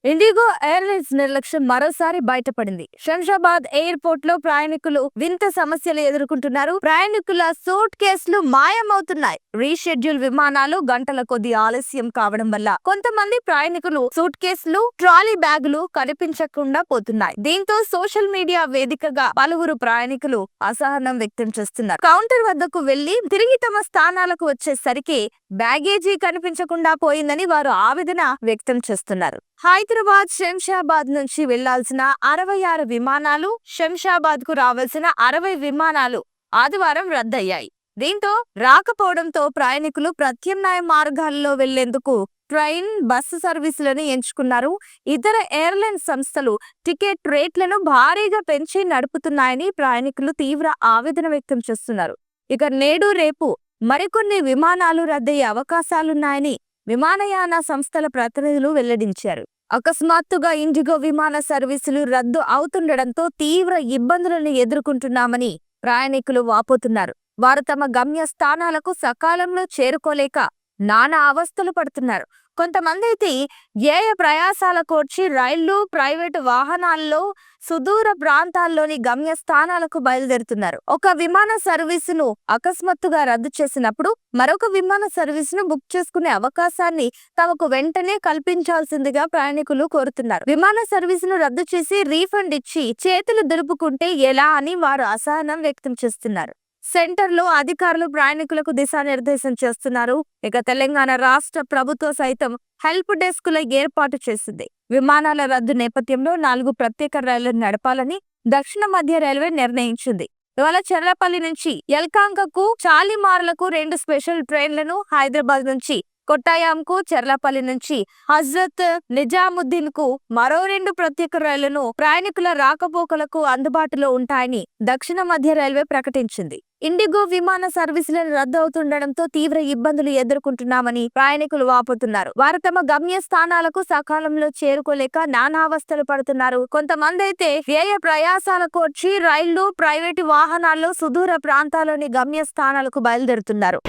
IndiGo airlines నిర్లక్ష్యం మరోసారి బయటపడింది. శంషాబాద్ ఎయిర్పోర్ట్ లో ప్రయాణికులు వింత సమస్యలు ఎదుర్కొంటున్నారు. ప్రయాణికుల సూట్ కేసులు మాయమవుతున్నాయి. రీషెడ్యూల్ విమానాలు గంటల కొద్ది ఆలస్యం కావడం వల్ల కొంతమంది ప్రయాణికులు సూట్ కేసులు, ట్రాలీ బ్యాగులు కనిపించకుండా పోతున్నాయి. దీంతో సోషల్ మీడియా వేదికగా పలువురు ప్రయాణికులు అసహనం వ్యక్తం చేస్తున్నారు. కౌంటర్ వద్దకు వెళ్లి తిరిగి తమ స్థానాలకు వచ్చేసరికి బ్యాగేజీ కనిపించకుండా పోయిందని వారు ఆవేదన వ్యక్తం చేస్తున్నారు. హైదరాబాద్ శంషాబాద్ నుంచి వెళ్లాల్సిన 66 విమానాలు, శంషాబాద్ కు రావాల్సిన 60 విమానాలు ఆదివారం రద్దయ్యాయి. దీంతో రాకపోవడంతో ప్రయాణికులు ప్రత్యామ్నాయ మార్గాల్లో వెళ్లేందుకు ట్రైన్, బస్సు సర్వీసులను ఎంచుకున్నారు. ఇతర ఎయిర్లైన్ సంస్థలు టికెట్ రేట్లను భారీగా పెంచి నడుపుతున్నాయని ప్రయాణికులు తీవ్ర ఆవేదన వ్యక్తం చేస్తున్నారు. ఇక నేడు, రేపు మరికొన్ని విమానాలు రద్దయ్యే అవకాశాలున్నాయని విమానయాన సంస్థల ప్రతినిధులు వెల్లడించారు. అకస్మాత్తుగా ఇండిగో విమాన సర్వీసులు రద్దు అవుతుండటంతో తీవ్ర ఇబ్బందులను ఎదుర్కొంటున్నామని ప్రయాణికులు వాపోతున్నారు. వారు తమ గమ్య స్థానాలకు సకాలంలో చేరుకోలేక నానా అవస్థలు పడుతున్నారు. కొంతమంది అయితే ప్రయాసాల కోర్చి రైళ్లు, ప్రైవేటు వాహనాల్లో సుదూర ప్రాంతాల్లోని గమ్య స్థానాలకు బయలుదేరుతున్నారు. ఒక విమాన సర్వీసును అకస్మాత్తుగా రద్దు చేసినప్పుడు మరొక విమాన సర్వీసును బుక్ చేసుకునే అవకాశాన్ని తమకు వెంటనే కల్పించాల్సిందిగా ప్రయాణికులు కోరుతున్నారు. విమాన సర్వీసును రద్దు చేసి రీఫండ్ ఇచ్చి చేతులు దులుపుకుంటే ఎలా అని వారు అసహనం వ్యక్తం చేస్తున్నారు. సెంటర్ లో అధికారులు ప్రయాణికులకు దిశానిర్దేశం చేస్తున్నారు. ఇక తెలంగాణ రాష్ట్ర ప్రభుత్వం సైతం హెల్ప్ డెస్కుల ఏర్పాటు చేసింది. విమానాల రద్దు నేపథ్యంలో 4 ప్రత్యేక రైళ్లను నడపాలని దక్షిణ మధ్య రైల్వే నిర్ణయించింది. ఇవాళ చెర్లపల్లి నుంచి యలహంకకు, చాలిమార్లకు 2 స్పెషల్ ట్రైన్లను, హైదరాబాద్ నుంచి కొట్టాయంకు, చెర్లపల్లి నుంచి హజ్రత్ నిజాముద్దీన్ కు మరో 2 ప్రత్యేక రైళ్లను ప్రయాణికుల రాకపోకలకు అందుబాటులో ఉంటాయని దక్షిణ మధ్య రైల్వే ప్రకటించింది. ఇండిగో విమాన సర్వీసులను రద్దు అవుతుండటంతో తీవ్ర ఇబ్బందులు ఎదుర్కొంటున్నామని ప్రయాణికులు వాపోతున్నారు. వారు తమ గమ్య స్థానాలకు సకాలంలో చేరుకోలేక నానావస్థలు పడుతున్నారు. కొంతమంది అయితే ప్రయాసాలకు వచ్చి రైళ్లు, ప్రైవేటు వాహనాల్లో సుదూర ప్రాంతాల్లోని గమ్య స్థానాలకు బయలుదేరుతున్నారు.